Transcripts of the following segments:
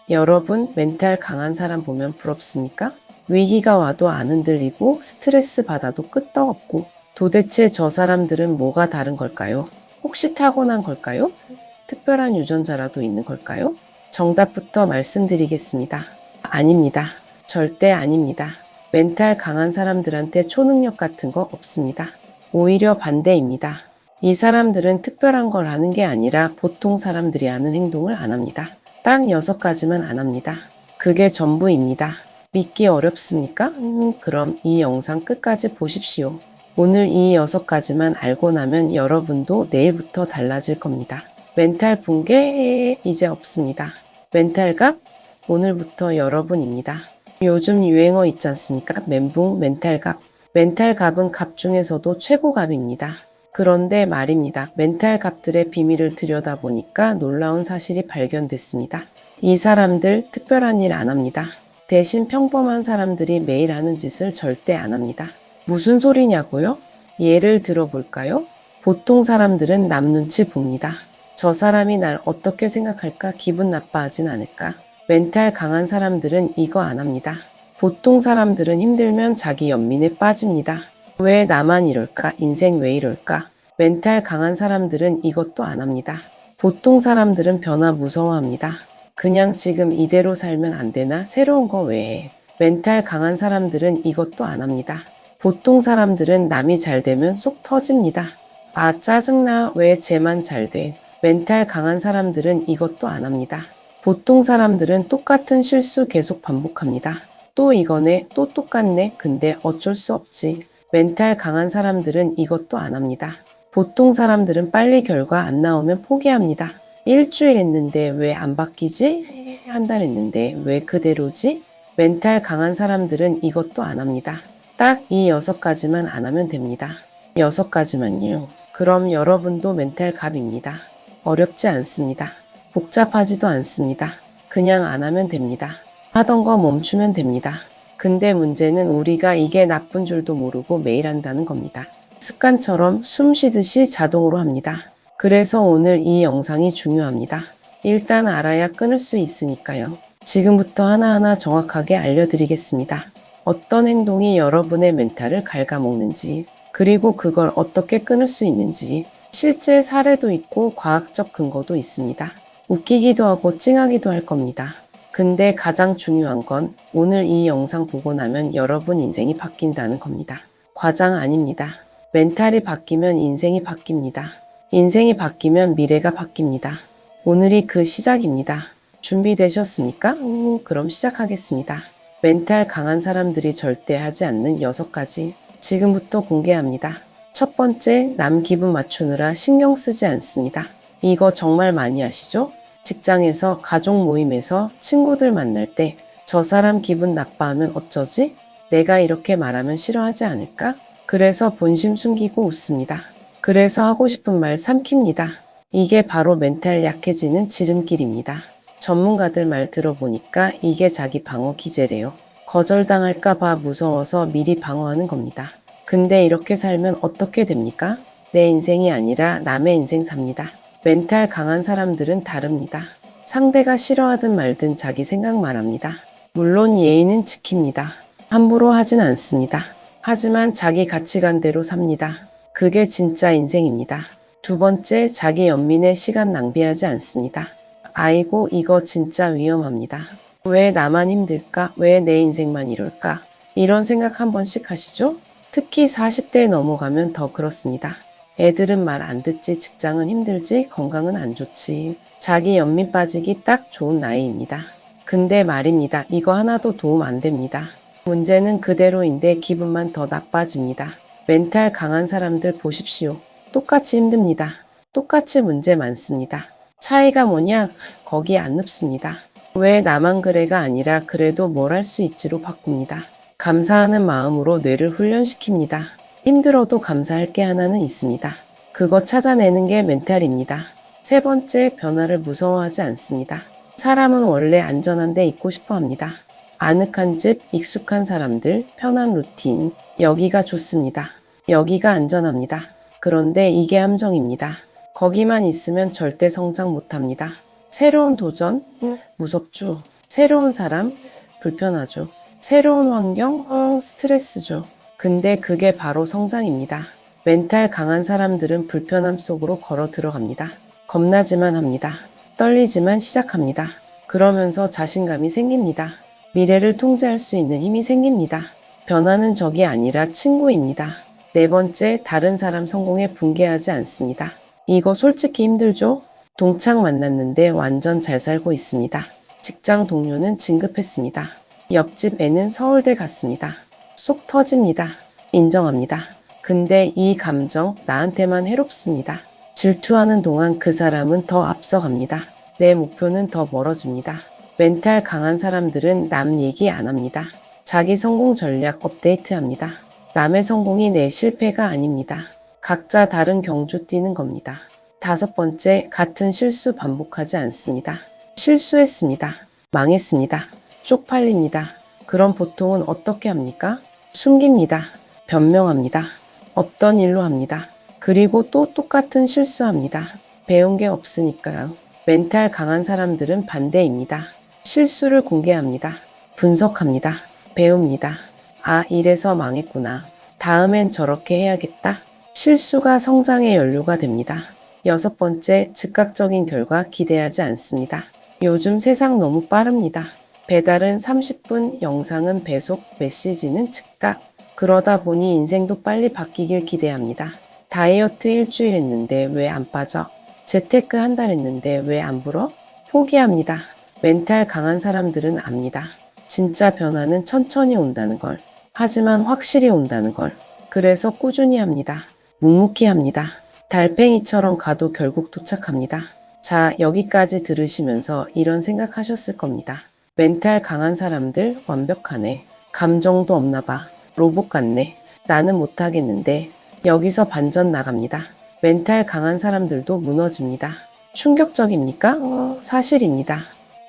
여러분, 멘탈 강한 사람 보면 부럽습니까? 위기가 와도 안 흔들리고 스트레스 받아도 끄떡없고 도대체 저 사람들은 뭐가 다른 걸까요? 혹시 타고난 걸까요? 특별한 유전자라도 있는 걸까요? 정답부터 말씀드리겠습니다. 아닙니다. 절대 아닙니다. 멘탈 강한 사람들한테 초능력 같은 거 없습니다. 오히려 반대입니다. 이 사람들은 특별한 걸 하는 게 아니라 보통 사람들이 하는 행동을 안 합니다. 딱 6가지만 안 합니다. 그게 전부입니다. 믿기 어렵습니까? 그럼 이 영상 끝까지 보십시오. 오늘 이 6가지만 알고 나면 여러분도 내일부터 달라질 겁니다. 멘탈 붕괴 이제 없습니다. 멘탈갑 오늘부터 여러분입니다. 요즘 유행어 있지 않습니까? 멘붕, 멘탈갑. 멘탈갑은 갑 중에서도 최고갑입니다. 그런데 말입니다. 멘탈갑들의 비밀을 들여다보니까 놀라운 사실이 발견됐습니다. 이 사람들 특별한 일 안 합니다. 대신 평범한 사람들이 매일 하는 짓을 절대 안 합니다. 무슨 소리냐고요? 예를 들어볼까요? 보통 사람들은 남 눈치 봅니다. 저 사람이 날 어떻게 생각할까 기분 나빠하진 않을까? 멘탈 강한 사람들은 이거 안 합니다. 보통 사람들은 힘들면 자기 연민에 빠집니다. 왜 나만 이럴까? 인생 왜 이럴까? 멘탈 강한 사람들은 이것도 안 합니다. 보통 사람들은 변화 무서워합니다. 그냥 지금 이대로 살면 안 되나? 새로운 거 왜 해? 멘탈 강한 사람들은 이것도 안 합니다. 보통 사람들은 남이 잘 되면 속 터집니다. 아, 짜증나. 왜 쟤만 잘 돼? 멘탈 강한 사람들은 이것도 안 합니다. 보통 사람들은 똑같은 실수 계속 반복합니다. 또 이거네, 또 똑같네. 근데 어쩔 수 없지. 멘탈 강한 사람들은 이것도 안 합니다. 보통 사람들은 빨리 결과 안 나오면 포기합니다. 일주일 했는데 왜 안 바뀌지? 한 달 했는데 왜 그대로지? 멘탈 강한 사람들은 이것도 안 합니다. 딱 이 6가지만 안 하면 됩니다. 6가지만요. 그럼 여러분도 멘탈 갑입니다. 어렵지 않습니다. 복잡하지도 않습니다. 그냥 안 하면 됩니다. 하던 거 멈추면 됩니다. 근데 문제는 우리가 이게 나쁜 줄도 모르고 매일 한다는 겁니다. 습관처럼 숨 쉬듯이 자동으로 합니다. 그래서 오늘 이 영상이 중요합니다. 일단 알아야 끊을 수 있으니까요. 지금부터 하나하나 정확하게 알려드리겠습니다. 어떤 행동이 여러분의 멘탈을 갉아먹는지, 그리고 그걸 어떻게 끊을 수 있는지, 실제 사례도 있고 과학적 근거도 있습니다. 웃기기도 하고 찡하기도 할 겁니다. 근데 가장 중요한 건 오늘 이 영상 보고 나면 여러분 인생이 바뀐다는 겁니다. 과장 아닙니다. 멘탈이 바뀌면 인생이 바뀝니다. 인생이 바뀌면 미래가 바뀝니다. 오늘이 그 시작입니다. 준비되셨습니까? 그럼 시작하겠습니다. 멘탈 강한 사람들이 절대 하지 않는 6가지 지금부터 공개합니다. 첫 번째, 남 기분 맞추느라 신경 쓰지 않습니다. 이거 정말 많이 하시죠? 직장에서, 가족 모임에서, 친구들 만날 때 저 사람 기분 나빠하면 어쩌지? 내가 이렇게 말하면 싫어하지 않을까? 그래서 본심 숨기고 웃습니다. 그래서 하고 싶은 말 삼킵니다. 이게 바로 멘탈 약해지는 지름길입니다. 전문가들 말 들어보니까 이게 자기 방어 기제래요. 거절당할까봐 무서워서 미리 방어하는 겁니다. 근데 이렇게 살면 어떻게 됩니까? 내 인생이 아니라 남의 인생 삽니다. 멘탈 강한 사람들은 다릅니다. 상대가 싫어하든 말든 자기 생각 말합니다. 물론 예의는 지킵니다. 함부로 하진 않습니다. 하지만 자기 가치관대로 삽니다. 그게 진짜 인생입니다. 두 번째, 자기 연민의 시간 낭비하지 않습니다. 아이고, 이거 진짜 위험합니다. 왜 나만 힘들까? 왜 내 인생만 이럴까? 이런 생각 한 번씩 하시죠? 특히 40대 넘어가면 더 그렇습니다. 애들은 말 안 듣지, 직장은 힘들지, 건강은 안 좋지. 자기 연민 빠지기 딱 좋은 나이입니다. 근데 말입니다. 이거 하나도 도움 안 됩니다. 문제는 그대로인데 기분만 더 나빠집니다. 멘탈 강한 사람들 보십시오. 똑같이 힘듭니다. 똑같이 문제 많습니다. 차이가 뭐냐? 거기 안 눕습니다. 왜 나만 그래가 아니라 그래도 뭘 할 수 있지로 바꿉니다. 감사하는 마음으로 뇌를 훈련시킵니다. 힘들어도 감사할 게 하나는 있습니다. 그거 찾아내는 게 멘탈입니다. 세 번째, 변화를 무서워하지 않습니다. 사람은 원래 안전한 데 있고 싶어 합니다. 아늑한 집, 익숙한 사람들, 편한 루틴, 여기가 좋습니다. 여기가 안전합니다. 그런데 이게 함정입니다. 거기만 있으면 절대 성장 못합니다. 새로운 도전? 무섭죠. 새로운 사람, 불편하죠. 새로운 환경, 스트레스죠. 근데 그게 바로 성장입니다. 멘탈 강한 사람들은 불편함 속으로 걸어 들어갑니다. 겁나지만 합니다. 떨리지만 시작합니다. 그러면서 자신감이 생깁니다. 미래를 통제할 수 있는 힘이 생깁니다. 변화는 적이 아니라 친구입니다. 네 번째, 다른 사람 성공에 붕괴하지 않습니다. 이거 솔직히 힘들죠? 동창 만났는데 완전 잘 살고 있습니다. 직장 동료는 진급했습니다. 옆집 애는 서울대 갔습니다. 속 터집니다. 인정합니다. 근데 이 감정 나한테만 해롭습니다. 질투하는 동안 그 사람은 더 앞서갑니다. 내 목표는 더 멀어집니다. 멘탈 강한 사람들은 남 얘기 안 합니다. 자기 성공 전략 업데이트합니다. 남의 성공이 내 실패가 아닙니다. 각자 다른 경주 뛰는 겁니다. 다섯 번째, 같은 실수 반복하지 않습니다. 실수했습니다. 망했습니다. 쪽팔립니다. 그럼 보통은 어떻게 합니까? 숨깁니다. 변명합니다. 없던 일로 합니다. 그리고 또 똑같은 실수합니다. 배운 게 없으니까요. 멘탈 강한 사람들은 반대입니다. 실수를 공개합니다. 분석합니다. 배웁니다. 아, 이래서 망했구나. 다음엔 저렇게 해야겠다. 실수가 성장의 연료가 됩니다. 여섯 번째, 즉각적인 결과 기대하지 않습니다. 요즘 세상 너무 빠릅니다. 배달은 30분, 영상은 배속, 메시지는 즉각. 그러다 보니 인생도 빨리 바뀌길 기대합니다. 다이어트 일주일 했는데 왜 안 빠져? 재테크 한 달 했는데 왜 안 불어? 포기합니다. 멘탈 강한 사람들은 압니다. 진짜 변화는 천천히 온다는 걸. 하지만 확실히 온다는 걸. 그래서 꾸준히 합니다. 묵묵히 합니다. 달팽이처럼 가도 결국 도착합니다. 자, 여기까지 들으시면서 이런 생각하셨을 겁니다. 멘탈 강한 사람들 완벽하네. 감정도 없나 봐. 로봇 같네. 나는 못하겠는데. 여기서 반전 나갑니다. 멘탈 강한 사람들도 무너집니다. 충격적입니까? 사실입니다.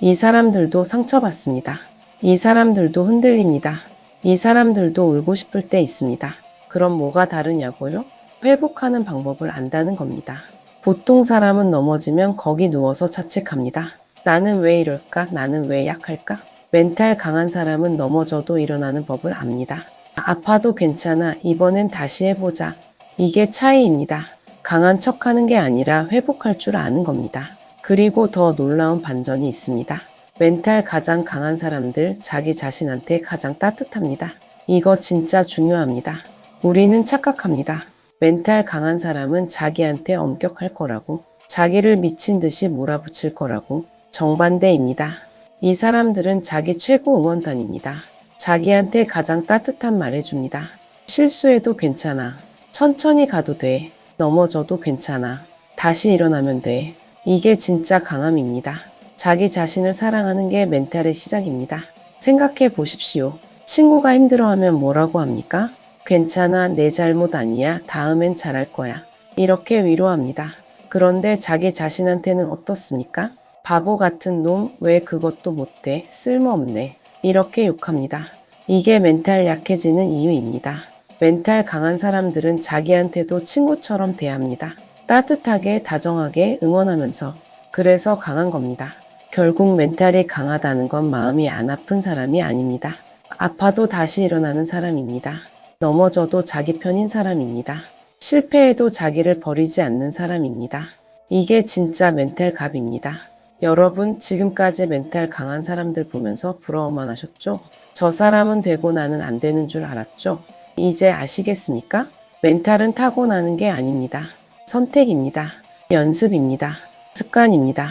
이 사람들도 상처받습니다. 이 사람들도 흔들립니다. 이 사람들도 울고 싶을 때 있습니다. 그럼 뭐가 다르냐고요? 회복하는 방법을 안다는 겁니다. 보통 사람은 넘어지면 거기 누워서 자책합니다. 나는 왜 이럴까? 나는 왜 약할까? 멘탈 강한 사람은 넘어져도 일어나는 법을 압니다. 아파도 괜찮아. 이번엔 다시 해보자. 이게 차이입니다. 강한 척하는 게 아니라 회복할 줄 아는 겁니다. 그리고 더 놀라운 반전이 있습니다. 멘탈 가장 강한 사람들 자기 자신한테 가장 따뜻합니다. 이거 진짜 중요합니다. 우리는 착각합니다. 멘탈 강한 사람은 자기한테 엄격할 거라고, 자기를 미친 듯이 몰아붙일 거라고. 정반대입니다. 이 사람들은 자기 최고 응원단입니다. 자기한테 가장 따뜻한 말 해줍니다. 실수해도 괜찮아. 천천히 가도 돼. 넘어져도 괜찮아. 다시 일어나면 돼. 이게 진짜 강함입니다. 자기 자신을 사랑하는 게 멘탈의 시작입니다. 생각해 보십시오. 친구가 힘들어하면 뭐라고 합니까? 괜찮아, 내 잘못 아니야. 다음엔 잘할 거야. 이렇게 위로합니다. 그런데 자기 자신한테는 어떻습니까? 바보 같은 놈, 왜 그것도 못해? 쓸모없네. 이렇게 욕합니다. 이게 멘탈 약해지는 이유입니다. 멘탈 강한 사람들은 자기한테도 친구처럼 대합니다. 따뜻하게, 다정하게 응원하면서. 그래서 강한 겁니다. 결국 멘탈이 강하다는 건 마음이 안 아픈 사람이 아닙니다. 아파도 다시 일어나는 사람입니다. 넘어져도 자기 편인 사람입니다. 실패해도 자기를 버리지 않는 사람입니다. 이게 진짜 멘탈 갑입니다. 여러분, 지금까지 멘탈 강한 사람들 보면서 부러워만 하셨죠? 저 사람은 되고 나는 안 되는 줄 알았죠? 이제 아시겠습니까? 멘탈은 타고나는 게 아닙니다. 선택입니다. 연습입니다. 습관입니다.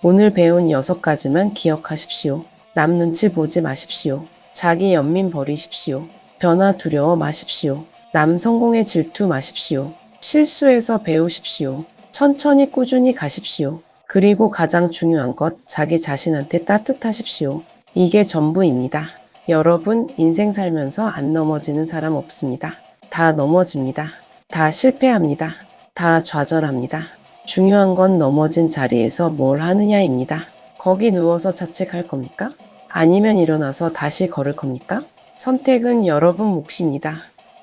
오늘 배운 6가지만 기억하십시오. 남 눈치 보지 마십시오. 자기 연민 버리십시오. 변화 두려워 마십시오. 남 성공에 질투 마십시오. 실수해서 배우십시오. 천천히 꾸준히 가십시오. 그리고 가장 중요한 것, 자기 자신한테 따뜻하십시오. 이게 전부입니다. 여러분, 인생 살면서 안 넘어지는 사람 없습니다. 다 넘어집니다. 다 실패합니다. 다 좌절합니다. 중요한 건 넘어진 자리에서 뭘 하느냐입니다. 거기 누워서 자책할 겁니까? 아니면 일어나서 다시 걸을 겁니까? 선택은 여러분 몫입니다.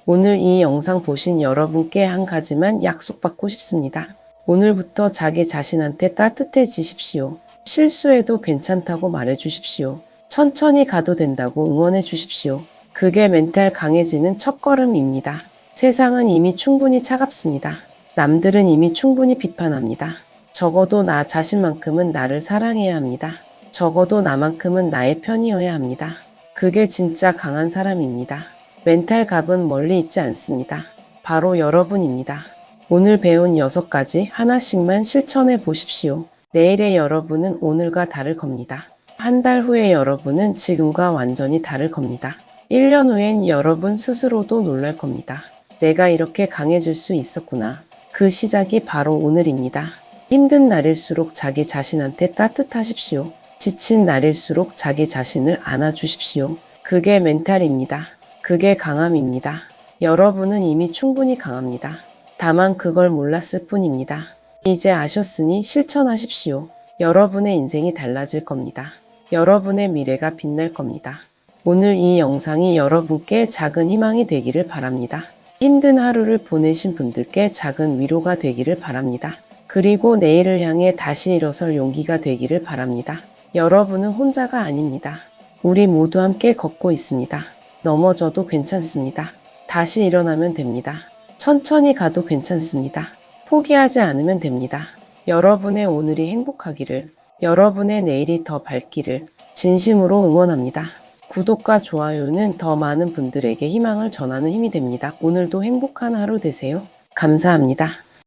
오늘 이 영상 보신 여러분께 한 가지만 약속받고 싶습니다. 오늘부터 자기 자신한테 따뜻해지십시오. 실수해도 괜찮다고 말해주십시오. 천천히 가도 된다고 응원해 주십시오. 그게 멘탈 강해지는 첫걸음입니다. 세상은 이미 충분히 차갑습니다. 남들은 이미 충분히 비판합니다. 적어도 나 자신만큼은 나를 사랑해야 합니다. 적어도 나만큼은 나의 편이어야 합니다. 그게 진짜 강한 사람입니다. 멘탈 갑은 멀리 있지 않습니다. 바로 여러분입니다. 오늘 배운 6가지 하나씩만 실천해 보십시오. 내일의 여러분은 오늘과 다를 겁니다. 한 달 후의 여러분은 지금과 완전히 다를 겁니다. 1년 후엔 여러분 스스로도 놀랄 겁니다. 내가 이렇게 강해질 수 있었구나. 그 시작이 바로 오늘입니다. 힘든 날일수록 자기 자신한테 따뜻하십시오. 지친 날일수록 자기 자신을 안아주십시오. 그게 멘탈입니다. 그게 강함입니다. 여러분은 이미 충분히 강합니다. 다만 그걸 몰랐을 뿐입니다. 이제 아셨으니 실천하십시오. 여러분의 인생이 달라질 겁니다. 여러분의 미래가 빛날 겁니다. 오늘 이 영상이 여러분께 작은 희망이 되기를 바랍니다. 힘든 하루를 보내신 분들께 작은 위로가 되기를 바랍니다. 그리고 내일을 향해 다시 일어설 용기가 되기를 바랍니다. 여러분은 혼자가 아닙니다. 우리 모두 함께 걷고 있습니다. 넘어져도 괜찮습니다. 다시 일어나면 됩니다. 천천히 가도 괜찮습니다. 포기하지 않으면 됩니다. 여러분의 오늘이 행복하기를, 여러분의 내일이 더 밝기를 진심으로 응원합니다. 구독과 좋아요는 더 많은 분들에게 희망을 전하는 힘이 됩니다. 오늘도 행복한 하루 되세요. 감사합니다.